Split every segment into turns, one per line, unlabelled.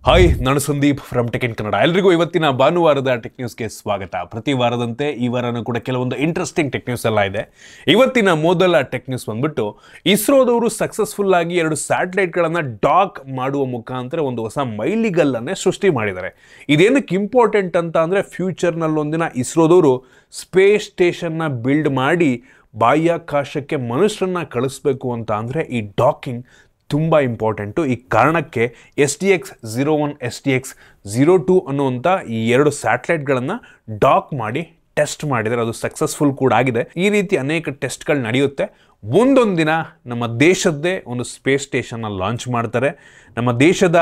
Hi, ನಾನು Sandeep from tech in Kannada. ಎಲ್ರಿಗೂ ಇವತ್ತಿನ ಭಾನುವಾರದ ಟೆಕ್ ನ್ಯೂಸ್ಗೆ ಸ್ವಾಗತ. ಪ್ರತಿ ವಾರದಂತೆ ಈ ವಾರನೂ ಕೂಡ ಕೆಲವೊಂದು ಇಂಟ್ರೆಸ್ಟಿಂಗ್ ಟೆಕ್ ನ್ಯೂಸ್ ಎಲ್ಲ ಇದೆ. ಇವತ್ತಿನ ಮೊದಲ ಟೆಕ್ ನ್ಯೂಸ್ ಬಂದ್ಬಿಟ್ಟು, ಇಸ್ರೋದವರು ಸಕ್ಸಸ್ಫುಲ್ ಆಗಿ 2 ಸ್ಯಾಟಲೈಟ್ಗಳನ್ನು ಡಾಕ್ ಮಾಡುವ ಮುಖಾಂತರ ಒಂದು ಹೊಸ ಮೈಲಿಗಲ್ಲನ್ನೇ ಸೃಷ್ಟಿ ಮಾಡಿದ್ದಾರೆ. ಇದೇನಕ್ಕೆ ಇಂಪಾರ್ಟೆಂಟ್ ಅಂತ ಅಂದರೆ, ಫ್ಯೂಚರ್ನಲ್ಲೊಂದಿನ ಇಸ್ರೋದವರು ಸ್ಪೇಸ್ ಸ್ಟೇಷನ್ನ ಬಿಲ್ಡ್ ಮಾಡಿ ಬಾಹ್ಯಾಕಾಶಕ್ಕೆ ಮನುಷ್ಯರನ್ನ ಕಳಿಸ್ಬೇಕು ಅಂತ ಅಂದರೆ ಈ ಡಾಕಿಂಗ್ ತುಂಬ ಇಂಪಾರ್ಟೆಂಟು. ಈ ಕಾರಣಕ್ಕೆ STX-01 STX-02 ಅನ್ನುವಂಥ ಈ 2 ಸ್ಯಾಟಲೈಟ್ಗಳನ್ನು ಡಾಕ್ ಮಾಡಿ ಟೆಸ್ಟ್ ಮಾಡಿದರೆ ಅದು ಸಕ್ಸಸ್ಫುಲ್ ಕೂಡ ಆಗಿದೆ. ಈ ರೀತಿ ಅನೇಕ ಟೆಸ್ಟ್ಗಳು ನಡೆಯುತ್ತೆ. ಒಂದೊಂದು ದಿನ ನಮ್ಮ ದೇಶದ್ದೇ ಒಂದು ಸ್ಪೇಸ್ ಸ್ಟೇಷನ್ನ ಲಾಂಚ್ ಮಾಡ್ತಾರೆ. ನಮ್ಮ ದೇಶದ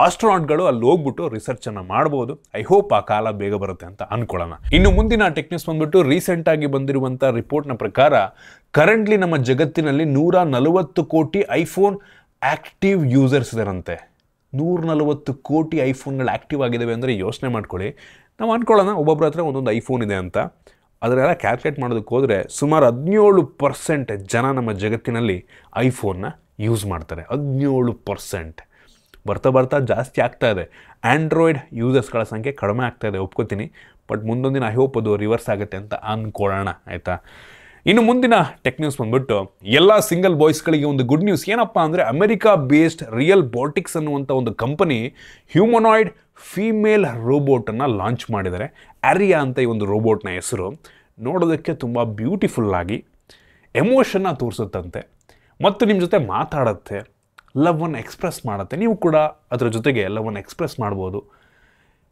ಆಸ್ಟ್ರೋನಾಟ್ಗಳು ಅಲ್ಲಿ ಹೋಗ್ಬಿಟ್ಟು ರಿಸರ್ಚನ್ನು ಮಾಡ್ಬೋದು. ಐ ಹೋಪ್ ಆ ಕಾಲ ಬೇಗ ಬರುತ್ತೆ ಅಂತ ಅನ್ಕೊಳ್ಳೋಣ. ಇನ್ನು ಮುಂದಿನ ಟೆಕ್ ನ್ಯೂಸ್ ಬಂದ್ಬಿಟ್ಟು, ರೀಸೆಂಟಾಗಿ ಬಂದಿರುವಂಥ ರಿಪೋರ್ಟ್ನ ಪ್ರಕಾರ ಕರೆಂಟ್ಲಿ ನಮ್ಮ ಜಗತ್ತಿನಲ್ಲಿ 140 ಕೋಟಿ ಐಫೋನ್ ಆ್ಯಕ್ಟಿವ್ ಯೂಸರ್ಸ್ ಇದಾರಂತೆ. 140 ಕೋಟಿ ಐಫೋನ್ಗಳು ಆ್ಯಕ್ಟಿವ್ ಆಗಿದ್ದಾವೆ ಅಂದರೆ ಯೋಚನೆ ಮಾಡ್ಕೊಳ್ಳಿ. ನಾವು ಅಂದ್ಕೊಳ್ಳೋಣ ಒಬ್ಬೊಬ್ಬರ ಹತ್ರ ಒಂದೊಂದು ಐಫೋನ್ ಇದೆ ಅಂತ. ಅದನ್ನೆಲ್ಲ ಕ್ಯಾಲ್ಕುಲೇಟ್ ಮಾಡೋದಕ್ಕೆ ಹೋದರೆ ಸುಮಾರು 17% ಜನ ನಮ್ಮ ಜಗತ್ತಿನಲ್ಲಿ ಐಫೋನ್ನ ಯೂಸ್ ಮಾಡ್ತಾರೆ. 17%. ಬರ್ತಾ ಬರ್ತಾ ಜಾಸ್ತಿ ಆಗ್ತಾ ಇದೆ. ಆ್ಯಂಡ್ರಾಯ್ಡ್ ಯೂಸರ್ಸ್ಗಳ ಸಂಖ್ಯೆ ಕಡಿಮೆ ಆಗ್ತಾ ಇದೆ, ಒಪ್ಕೋತೀನಿ. ಬಟ್ ಮುಂದೊಂದಿನ ಐ ಹೋಪ್ ಅದು ರಿವರ್ಸ್ ಆಗುತ್ತೆ ಅಂತ ಅಂದ್ಕೊಳ್ಳೋಣ, ಆಯಿತಾ. ಇನ್ನು ಮುಂದಿನ ಟೆಕ್ ನ್ಯೂಸ್ ಬಂದ್ಬಿಟ್ಟು, ಎಲ್ಲ ಸಿಂಗಲ್ ಬಾಯ್ಸ್ಗಳಿಗೆ ಒಂದು ಗುಡ್ ನ್ಯೂಸ್. ಏನಪ್ಪ ಅಂದರೆ, ಅಮೆರಿಕಾ ಬೇಸ್ಡ್ ರಿಯಲ್ ಬಾಟಿಕ್ಸ್ ಅನ್ನುವಂಥ ಒಂದು ಕಂಪನಿ ಹ್ಯೂಮನಾಯ್ಡ್ ಫೀಮೇಲ್ ರೋಬೋಟನ್ನು ಲಾಂಚ್ ಮಾಡಿದ್ದಾರೆ. ಆರಿಯಾ ಅಂತ ಈ ಒಂದು ರೋಬೋಟ್ನ ಹೆಸರು. ನೋಡೋದಕ್ಕೆ ತುಂಬ ಬ್ಯೂಟಿಫುಲ್ಲಾಗಿ ಎಮೋಷನ್ನ ತೋರಿಸುತ್ತಂತೆ ಮತ್ತು ನಿಮ್ಮ ಜೊತೆ ಮಾತಾಡುತ್ತೆ, ಲವ್ವನ್ನು ಎಕ್ಸ್ಪ್ರೆಸ್ ಮಾಡುತ್ತೆ. ನೀವು ಕೂಡ ಅದರ ಜೊತೆಗೆ ಲವ್ವನ್ನು ಎಕ್ಸ್ಪ್ರೆಸ್ ಮಾಡ್ಬೋದು.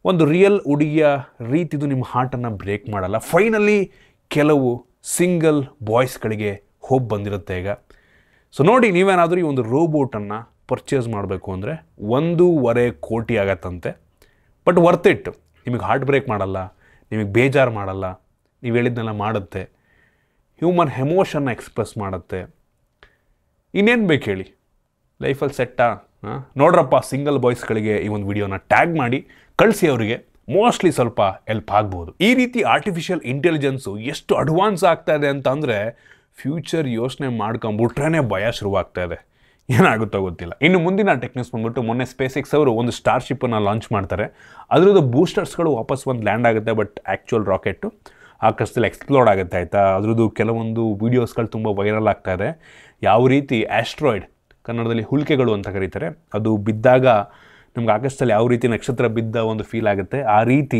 ಒಂದು ರಿಯಲ್ ಹುಡುಗಿಯ ರೀತಿದು ನಿಮ್ಮ ಹಾರ್ಟನ್ನು ಬ್ರೇಕ್ ಮಾಡಲ್ಲ. ಫೈನಲಿ ಕೆಲವು ಸಿಂಗಲ್ ಬಾಯ್ಸ್ಗಳಿಗೆ ಹೋಪ್ ಬಂದಿರುತ್ತೆ ಈಗ. ಸೊ ನೋಡಿ, ನೀವೇನಾದರೂ ಈ ಒಂದು ರೋಬೋಟನ್ನು ಪರ್ಚೇಸ್ ಮಾಡಬೇಕು ಅಂದರೆ 1.5 ಕೋಟಿ ಆಗತ್ತಂತೆ. But worth it. ನಿಮಗೆ ಹಾರ್ಟ್ ಬ್ರೇಕ್ ಮಾಡಲ್ಲ, ನಿಮಗೆ ಬೇಜಾರು ಮಾಡಲ್ಲ, ನೀವು ಹೇಳಿದ್ನೆಲ್ಲ ಮಾಡುತ್ತೆ, ಹ್ಯೂಮನ್ ಎಮೋಷನ್ನ ಎಕ್ಸ್ಪ್ರೆಸ್ ಮಾಡುತ್ತೆ. ಇನ್ನೇನು ಬೇಕು ಹೇಳಿ, ಲೈಫಲ್ಲಿ ಸೆಟ್ಟಾ? ನೋಡ್ರಪ್ಪ, ಸಿಂಗಲ್ ಬಾಯ್ಸ್ಗಳಿಗೆ ಈ ಒಂದು ವಿಡಿಯೋನ ಟ್ಯಾಗ್ ಮಾಡಿ ಕಳಿಸಿ, ಅವರಿಗೆ ಮೋಸ್ಟ್ಲಿ ಸ್ವಲ್ಪ ಹೆಲ್ಪ್ ಆಗ್ಬೋದು. ಈ ರೀತಿ ಆರ್ಟಿಫಿಷಿಯಲ್ ಇಂಟೆಲಿಜೆನ್ಸು ಎಷ್ಟು ಅಡ್ವಾನ್ಸ್ ಆಗ್ತಾ ಇದೆ ಅಂತ ಅಂದರೆ, ಫ್ಯೂಚರ್ ಯೋಚನೆ ಮಾಡ್ಕೊಂಬಿಟ್ರೇ ಭಯ ಶುರುವಾಗ್ತಾ ಇದೆ. ಏನಾಗುತ್ತೋ ಗೊತ್ತಿಲ್ಲ. ಇನ್ನು ಮುಂದಿನ ಟೆಕ್ ನ್ಯೂಸ್ ಬಂದ್ಬಿಟ್ಟು, ಮೊನ್ನೆ SpaceX ಅವರು ಒಂದು ಸ್ಟಾರ್ಶಿಪ್ಪನ್ನು ಲಾಂಚ್ ಮಾಡ್ತಾರೆ. ಅದರದ್ದು ಬೂಸ್ಟರ್ಸ್ಗಳು ವಾಪಸ್ ಬಂದು ಲ್ಯಾಂಡ್ ಆಗುತ್ತೆ. ಬಟ್ ಆ್ಯಕ್ಚುಯಲ್ ರಾಕೆಟು ಆಕಾಶದಲ್ಲಿ ಎಕ್ಸ್ಪ್ಲೋರ್ಡ್ ಆಗುತ್ತೆ, ಆಯಿತಾ. ಅದರದ್ದು ಕೆಲವೊಂದು ವೀಡಿಯೋಸ್ಗಳು ತುಂಬ ವೈರಲ್ ಆಗ್ತಾ ಇದೆ. ಯಾವ ರೀತಿ ಆಸ್ಟ್ರಾಯ್ಡ್, ಕನ್ನಡದಲ್ಲಿ ಹುಲ್ಕೆಗಳು ಅಂತ ಕರೀತಾರೆ, ಅದು ಬಿದ್ದಾಗ ನಮ್ಗೆ ಆಕಾಶದಲ್ಲಿ ಯಾವ ರೀತಿ ನಕ್ಷತ್ರ ಬಿದ್ದ ಒಂದು ಫೀಲ್ ಆಗುತ್ತೆ, ಆ ರೀತಿ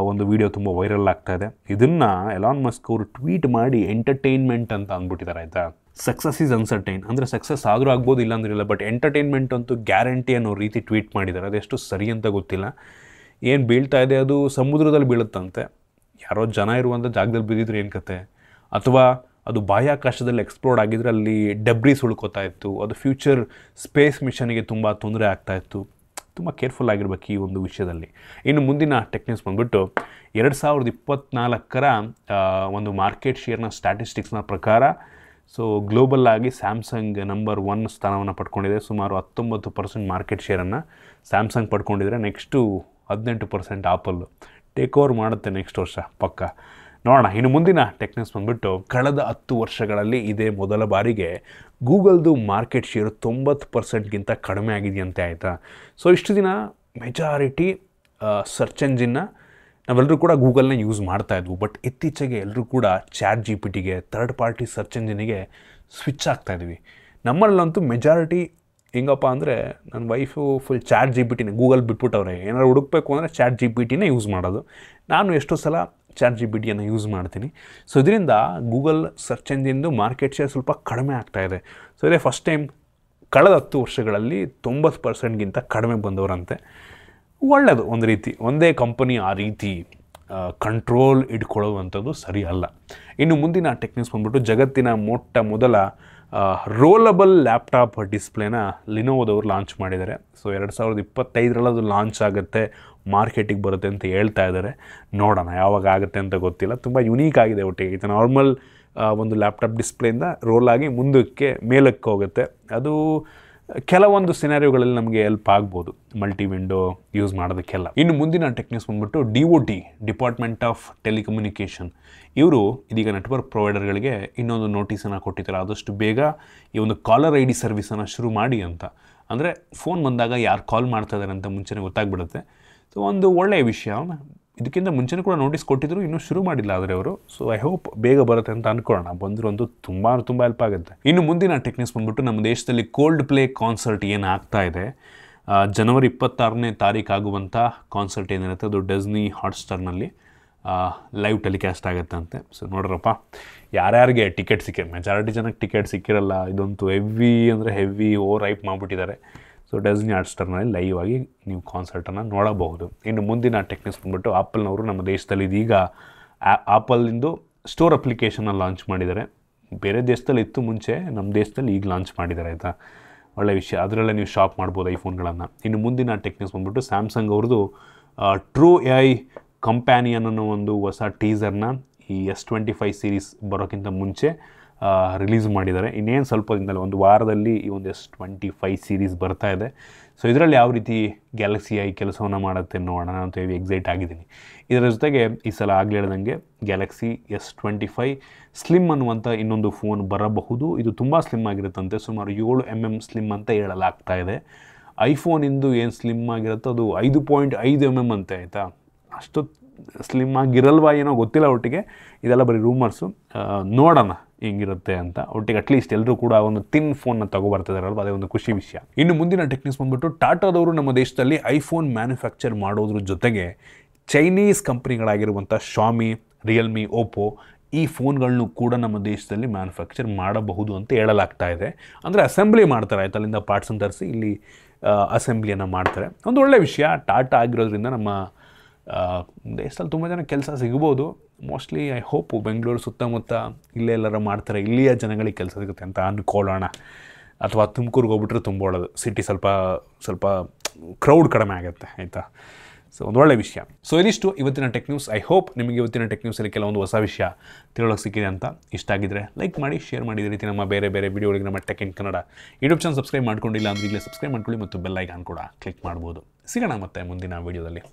ಒಂದು ವಿಡಿಯೋ ತುಂಬ ವೈರಲ್ ಆಗ್ತಾ ಇದೆ. ಇದನ್ನು ಎಲಾನ್ ಮಸ್ಕ್ ಅವರು ಟ್ವೀಟ್ ಮಾಡಿ ಎಂಟರ್ಟೈನ್ಮೆಂಟ್ ಅಂತ ಅಂದ್ಬಿಟ್ಟಿದ್ದಾರೆ, ಆಯಿತಾ. ಸಕ್ಸಸ್ ಈಸ್ ಅನ್ಸರ್ಟೈನ್ ಅಂದರೆ ಸಕ್ಸಸ್ ಆದರೂ ಆಗ್ಬೋದು, ಇಲ್ಲಾಂದ್ರಿಲ್ಲ. ಬಟ್ ಎಂಟರ್ಟೈನ್ಮೆಂಟ್ ಅಂತೂ ಗ್ಯಾರಂಟಿ ಅನ್ನೋ ರೀತಿ ಟ್ವೀಟ್ ಮಾಡಿದ್ದಾರೆ. ಅದೆಷ್ಟು ಸರಿ ಅಂತ ಗೊತ್ತಿಲ್ಲ. ಏನು ಬೀಳ್ತಾ ಇದೆ ಅದು ಸಮುದ್ರದಲ್ಲಿ ಬೀಳುತ್ತಂತೆ. ಯಾರೋ ಜನ ಇರುವಂಥ ಜಾಗದಲ್ಲಿ ಬಿದ್ದಿದ್ರೆ ಏನು ಕತೆ, ಅಥವಾ ಅದು ಬಾಹ್ಯಾಕಾಶದಲ್ಲಿ ಎಕ್ಸ್ಪ್ಲೋರ್ಡ್ ಆಗಿದ್ರೆ ಅಲ್ಲಿ ಡೆಬ್ರೀಸ್ ಉಳ್ಕೋತಾ ಇತ್ತು. ಅದು ಫ್ಯೂಚರ್ ಸ್ಪೇಸ್ ಮಿಷನ್ಗೆ ತುಂಬ ತೊಂದರೆ ಆಗ್ತಾಯಿತ್ತು. ತುಂಬ ಕೇರ್ಫುಲ್ ಆಗಿರ್ಬೇಕು ಈ ಒಂದು ವಿಷಯದಲ್ಲಿ. ಇನ್ನು ಮುಂದಿನ ಟೆಕ್ ನ್ಯೂಸ್ ಬಂದ್ಬಿಟ್ಟು, 2024ರ ಒಂದು ಮಾರ್ಕೆಟ್ ಶೇರ್ನ ಸ್ಟ್ಯಾಟಿಸ್ಟಿಕ್ಸ್ನ ಪ್ರಕಾರ ಗ್ಲೋಬಲ್ ಆಗಿ ಸ್ಯಾಮ್ಸಂಗ್ ನಂಬರ್ 1 ಸ್ಥಾನವನ್ನು ಪಡ್ಕೊಂಡಿದೆ. ಸುಮಾರು 19% ಮಾರ್ಕೆಟ್ ಶೇರನ್ನು ಸ್ಯಾಮ್ಸಂಗ್ ಪಡ್ಕೊಂಡಿದ್ರೆ. ನೆಕ್ಸ್ಟು 18% ಆಪಲ್ ಟೇಕ್ ಓವರ್ ಮಾಡುತ್ತೆ ನೆಕ್ಸ್ಟ್ ವರ್ಷ ಪಕ್ಕ. ನೋಡೋಣ. ಇನ್ನು ಮುಂದಿನ ಟೆಕ್ ನ್ಯೂಸ್ ಬಂದ್ಬಿಟ್ಟು, ಕಳೆದ 10 ವರ್ಷಗಳಲ್ಲಿ ಇದೇ ಮೊದಲ ಬಾರಿಗೆ ಗೂಗಲ್ದು ಮಾರ್ಕೆಟ್ ಶೇರು 90%ಗಿಂತ ಕಡಿಮೆ ಆಗಿದೆಯಂತೆ, ಆಯಿತಾ. ಇಷ್ಟು ದಿನ ಮೆಜಾರಿಟಿ ಸರ್ಚ್ ಎಂಜಿನ್ನ ನಾವೆಲ್ಲರೂ ಕೂಡ ಗೂಗಲ್ನ ಯೂಸ್ ಮಾಡ್ತಾಯಿದ್ವು. ಬಟ್ ಇತ್ತೀಚೆಗೆ ಎಲ್ಲರೂ ಕೂಡ ChatGPTಗೆ, ಥರ್ಡ್ ಪಾರ್ಟಿ ಸರ್ಚ್ ಎಂಜಿನಿಗೆ ಸ್ವಿಚ್ ಆಗ್ತಾಯಿದ್ವಿ. ನಮ್ಮಲ್ಲಂತೂ ಮೆಜಾರಿಟಿ ಹೆಂಗಪ್ಪ ಅಂದರೆ, ನನ್ನ ವೈಫು ಫುಲ್ ChatGPTನೇ, ಗೂಗಲ್ ಬಿಟ್ಬಿಟ್ಟವ್ರೆ. ಏನಾದ್ರು ಹುಡುಕಬೇಕು ಅಂದರೆ ChatGPTನೇ ಯೂಸ್ ಮಾಡೋದು. ನಾನು ಎಷ್ಟೋ ಸಲ ChatGPTಯನ್ನು ಯೂಸ್ ಮಾಡ್ತೀನಿ. ಇದರಿಂದ ಗೂಗಲ್ ಸರ್ಚ್ ಎಂಜಿನ್ದು ಮಾರ್ಕೆಟ್ ಶೇರ್ ಸ್ವಲ್ಪ ಕಡಿಮೆ ಆಗ್ತಾಯಿದೆ. ಇದೇ ಫಸ್ಟ್ ಟೈಮ್ ಕಳೆದ 10 ವರ್ಷಗಳಲ್ಲಿ 90%ಗಿಂತ ಕಡಿಮೆ ಬಂದವರಂತೆ. ಒಳ್ಳೆಯದು ಒಂದು ರೀತಿ. ಒಂದೇ ಕಂಪನಿ ಆ ರೀತಿ ಕಂಟ್ರೋಲ್ ಇಟ್ಕೊಳ್ಳುವಂಥದ್ದು ಸರಿ ಅಲ್ಲ. ಇನ್ನು ಮುಂದಿನ ಟೆಕ್ ನ್ಯೂಸ್ ಬಂದ್ಬಿಟ್ಟು, ಜಗತ್ತಿನ ಮೊಟ್ಟ ಮೊದಲ ರೋಲಬಲ್ ಲ್ಯಾಪ್ಟಾಪ್ ಡಿಸ್ಪ್ಲೇನ ಲಿನೋವೋದವರು ಲಾಂಚ್ ಮಾಡಿದ್ದಾರೆ. 2025ರಲ್ಲಿ ಅದು ಲಾಂಚ್ ಆಗುತ್ತೆ, ಮಾರ್ಕೆಟಿಗೆ ಬರುತ್ತೆ ಅಂತ ಹೇಳ್ತಾ ಇದ್ದಾರೆ. ನೋಡೋಣ ಯಾವಾಗ ಆಗುತ್ತೆ ಅಂತ ಗೊತ್ತಿಲ್ಲ. ತುಂಬ ಯುನೀಕ್ ಆಗಿದೆ ಒಟ್ಟಿಗೆ. ಇದು ನಾರ್ಮಲ್ ಒಂದು ಲ್ಯಾಪ್ಟಾಪ್ ಡಿಸ್ಪ್ಲೇಯಿಂದ ರೋಲ್ ಆಗಿ ಮುಂದಕ್ಕೆ ಮೇಲಕ್ಕೆ ಹೋಗುತ್ತೆ. ಅದು ಕೆಲವೊಂದು ಸಿನಾರಿಯೋಗಳಲ್ಲಿ ನಮಗೆ ಹೆಲ್ಪ್ ಆಗ್ಬೋದು, ಮಲ್ಟಿ ವಿಂಡೋ ಯೂಸ್ ಮಾಡೋದಕ್ಕೆಲ್ಲ. ಇನ್ನು ಮುಂದಿನ ಟೆಕ್ ನ್ಯೂಸ್ ಬಂದ್ಬಿಟ್ಟು, DOT ಡಿಪಾರ್ಟ್ಮೆಂಟ್ ಆಫ್ ಟೆಲಿಕಮ್ಯುನಿಕೇಷನ್ ಇವರು ಇದೀಗ ನೆಟ್ವರ್ಕ್ ಪ್ರೊವೈಡರ್ಗಳಿಗೆ ಇನ್ನೊಂದು ನೋಟಿಸನ್ನು ಕೊಟ್ಟಿದ್ದಾರೆ. ಆದಷ್ಟು ಬೇಗ ಈ ಒಂದು ಕಾಲರ್ ID ಸರ್ವಿಸನ್ನು ಶುರು ಮಾಡಿ ಅಂತ. ಅಂದರೆ ಫೋನ್ ಬಂದಾಗ ಯಾರು ಕಾಲ್ ಮಾಡ್ತಾ ಇದ್ದಾರೆ ಅಂತ ಮುಂಚೆನೇ ಗೊತ್ತಾಗ್ಬಿಡುತ್ತೆ. ಸೊ ಒಂದು ಒಳ್ಳೆಯ ವಿಷಯ. ಇದಕ್ಕಿಂತ ಮುಂಚೆನೂ ಕೂಡ ನೋಟಿಸ್ ಕೊಟ್ಟಿದ್ರು, ಇನ್ನೂ ಶುರು ಮಾಡಿಲ್ಲ ಆದರೆ ಅವರು. ಸೊ ಐ ಹೋಪ್ ಬೇಗ ಬರುತ್ತೆ ಅಂತ ಅಂದ್ಕೊಳ್ಳೋಣ. ಬಂದರೂ ಒಂದು ತುಂಬ ಹೆಲ್ಪ್ ಆಗುತ್ತೆ. ಇನ್ನು ಮುಂದಿನ ಟೆಕ್ನಿಕ್ಸ್ ಬಂದ್ಬಿಟ್ಟು ನಮ್ಮ ದೇಶದಲ್ಲಿ ಕೋಲ್ಡ್ ಪ್ಲೇ ಕಾನ್ಸರ್ಟ್ ಏನು ಆಗ್ತಾ ಇದೆ, ಜನವರಿ 26ನೇ ತಾರೀಕು ಆಗುವಂಥ ಕಾನ್ಸರ್ಟ್ ಏನಿರುತ್ತೆ ಅದು ಡಿಸ್ನಿ ಹಾಟ್ಸ್ಟಾರ್ನಲ್ಲಿ ಲೈವ್ ಟೆಲಿಕಾಸ್ಟ್ ಆಗುತ್ತಂತೆ. ಸೊ ನೋಡ್ರಪ್ಪ, ಯಾರ್ಯಾರಿಗೆ ಟಿಕೆಟ್ ಮೆಜಾರಿಟಿ ಜನಕ್ಕೆ ಟಿಕೆಟ್ ಸಿಕ್ಕಿರಲ್ಲ. ಇದಂತೂ ಹೆವಿ ಅಂದರೆ ಹೆವಿ ಓವರ್ ಹೈಪ್ ಮಾಡಿಬಿಟ್ಟಿದ್ದಾರೆ. ಸೊ ಡಿಸ್ನಿ ಹಾಟ್ಸ್ಟಾರ್ನಲ್ಲಿ ಲೈವ್ ಆಗಿ ನೀವು ಕಾನ್ಸರ್ಟನ್ನು ನೋಡಬಹುದು. ಇನ್ನು ಮುಂದಿನ ಟೆಕ್ನಿಕ್ಸ್ ಬಂದ್ಬಿಟ್ಟು ಆಪಲ್ನವರು ನಮ್ಮ ದೇಶದಲ್ಲಿ ಇದೀಗ ಆಪಲ್ಲಿಂದು ಸ್ಟೋರ್ ಅಪ್ಲಿಕೇಶನ್ನ ಲಾಂಚ್ ಮಾಡಿದ್ದಾರೆ. ಬೇರೆ ದೇಶದಲ್ಲಿ ಇತ್ತು ಮುಂಚೆ, ನಮ್ಮ ದೇಶದಲ್ಲಿ ಈಗ ಲಾಂಚ್ ಮಾಡಿದ್ದಾರೆ ಆಯಿತಾ. ಒಳ್ಳೆಯ ವಿಷಯ. ಅದರಲ್ಲೇ ನೀವು ಶಾಪ್ ಮಾಡ್ಬೋದು ಐಫೋನ್ಗಳನ್ನು. ಇನ್ನು ಮುಂದಿನ ಟೆಕ್ನಿಕ್ಸ್ ಬಂದ್ಬಿಟ್ಟು ಸ್ಯಾಮ್ಸಂಗ್ ಅವ್ರದ್ದು ಟ್ರೂ AI ಕಂಪ್ಯಾನಿಯನ್ ಅನ್ನೋ ಒಂದು ಹೊಸ ಟೀಸರ್ನ ಈ S25 ಸೀರೀಸ್ ಬರೋಕ್ಕಿಂತ ಮುಂಚೆ ರಿಲೀಸ್ ಮಾಡಿದ್ದಾರೆ. ಇನ್ನೇನು ಸ್ವಲ್ಪ ದಿನದಲ್ಲಿ, ಒಂದು ವಾರದಲ್ಲಿ ಈ ಒಂದು S25 ಸೀರೀಸ್ ಬರ್ತಾ ಇದೆ. ಸೊ ಇದರಲ್ಲಿ ಯಾವ ರೀತಿ ಗ್ಯಾಲಕ್ಸಿ ಐ ಕೆಲಸವನ್ನು ಮಾಡುತ್ತೆ ನೋಡೋಣ ಅಂತ ಹೇಳಿ ಎಕ್ಸೈಟ್ ಆಗಿದ್ದೀನಿ. ಇದರ ಜೊತೆಗೆ ಈ ಸಲ ಆಗಲೇ ಹೇಳ್ದಂಗೆ ಗ್ಯಾಲಕ್ಸಿ S25 ಸ್ಲಿಮ್ ಅನ್ನುವಂಥ ಇನ್ನೊಂದು ಫೋನ್ ಬರಬಹುದು. ಇದು ತುಂಬ ಸ್ಲಿಮ್ ಆಗಿರುತ್ತಂತೆ, ಸುಮಾರು 7mm ಸ್ಲಿಮ್ ಅಂತ ಹೇಳಲಾಗ್ತಾ ಇದೆ. ಐಫೋನಿಂದು ಏನು ಸ್ಲಿಮ್ ಆಗಿರುತ್ತೋ ಅದು 5.5mm ಅಂತೆ ಆಯಿತಾ. ಅಷ್ಟು ಸ್ಲಿಮ್ ಆಗಿರಲ್ವಾ ಏನೋ ಗೊತ್ತಿಲ್ಲ. ಒಟ್ಟಿಗೆ ಇದೆಲ್ಲ ಬರೀ ರೂಮರ್ಸು, ನೋಡೋಣ ಹೆಂಗಿರುತ್ತೆ ಅಂತ. ಒಟ್ಟಿಗೆ ಅಟ್ಲೀಸ್ಟ್ ಎಲ್ಲರೂ ಕೂಡ ಒಂದು ತಿನ್ ಫೋನ್ನ ತಗೊಬರ್ತಿದಾರಲ್ವ, ಅದೇ ಒಂದು ಖುಷಿ ವಿಷಯ. ಇನ್ನು ಮುಂದಿನ ಟೆಕ್ನಿಕ್ಸ್ ಬಂದ್ಬಿಟ್ಟು ಟಾಟಾದವರು ನಮ್ಮ ದೇಶದಲ್ಲಿ ಐಫೋನ್ ಮ್ಯಾನುಫ್ಯಾಕ್ಚರ್ ಮಾಡೋದ್ರ ಜೊತೆಗೆ ಚೈನೀಸ್ ಕಂಪ್ನಿಗಳಾಗಿರುವಂಥ ಶಾಮಿ, ರಿಯಲ್ಮಿ, ಓಪೋ ಈ ಫೋನ್ಗಳನ್ನು ಕೂಡ ನಮ್ಮ ದೇಶದಲ್ಲಿ ಮ್ಯಾನುಫ್ಯಾಕ್ಚರ್ ಮಾಡಬಹುದು ಅಂತ ಹೇಳಲಾಗ್ತಾ ಇದೆ. ಅಂದರೆ ಅಸೆಂಬ್ಲಿ ಮಾಡ್ತಾರೆ ಆಯ್ತು, ಅಲ್ಲಿಂದ ಪಾರ್ಟ್ಸನ್ನು ತರಿಸಿ ಇಲ್ಲಿ ಅಸೆಂಬ್ಲಿಯನ್ನು ಮಾಡ್ತಾರೆ. ಒಂದು ಒಳ್ಳೆ ವಿಷಯ. ಟಾಟಾ ಆಗಿರೋದ್ರಿಂದ ನಮ್ಮ ದೇಶದಲ್ಲಿ ತುಂಬ ಜನ ಕೆಲಸ ಸಿಗ್ಬೋದು. ಮೋಸ್ಟ್ಲಿ ಐ ಹೋಪು ಬೆಂಗಳೂರು ಸುತ್ತಮುತ್ತ ಇಲ್ಲೇ ಎಲ್ಲರ ಮಾಡ್ತಾರೆ, ಇಲ್ಲಿಯ ಜನಗಳಿಗೆ ಕೆಲಸ ಸಿಗುತ್ತೆ ಅಂತ ಅಂದ್ಕೊಳ್ಳೋಣ. ಅಥವಾ ತುಮಕೂರಿಗೆ ಹೋಗ್ಬಿಟ್ರೆ ತುಂಬ ಒಳ್ಳೆಯದು. ಸಿಟಿ ಸ್ವಲ್ಪ ಕ್ರೌಡ್ ಕಡಿಮೆ ಆಗುತ್ತೆ ಆಯಿತಾ. ಸೊ ಒಂದು ಒಳ್ಳೆಯ ವಿಷಯ. ಸೊ ಇದಿಷ್ಟು ಇವತ್ತಿನ ಟೆಕ್ ನ್ಯೂಸ್. ಐ ಹೋಪ್ ನಿಮಗೆ ಇವತ್ತಿನ ಟೆಕ್ ನ್ಯೂಸಲ್ಲಿ ಕೆಲವೊಂದು ಹೊಸ ವಿಷಯ ತಿಳೋಕ್ಕೆ ಸಿಕ್ಕಿದೆ ಅಂತ. ಇಷ್ಟ ಆಗಿದ್ದರೆ ಲೈಕ್ ಮಾಡಿ, ಶೇರ್ ಮಾಡಿ. ಈ ರೀತಿ ನಮ್ಮ ಬೇರೆ ವಿಡಿಯೋಗಳಿಗೆ ನಮ್ಮ tech in Kannada YouTube channel subscribe ಮಾಡ್ಕೊಂಡಿಲ್ಲ ಅಂದರೆ ಈಗಲೇ ಸಬ್ಸ್ಕ್ರೈಬ್ ಮಾಡ್ಕೊಳ್ಳಿ ಮತ್ತು ಬೆಲ್ ಐಕಾನ್ ಕೂಡ ಕ್ಲಿಕ್ ಮಾಡ್ಬೋದು. ಸಿಗೋಣ ಮತ್ತೆ ಮುಂದಿನ ವೀಡಿಯೋದಲ್ಲಿ.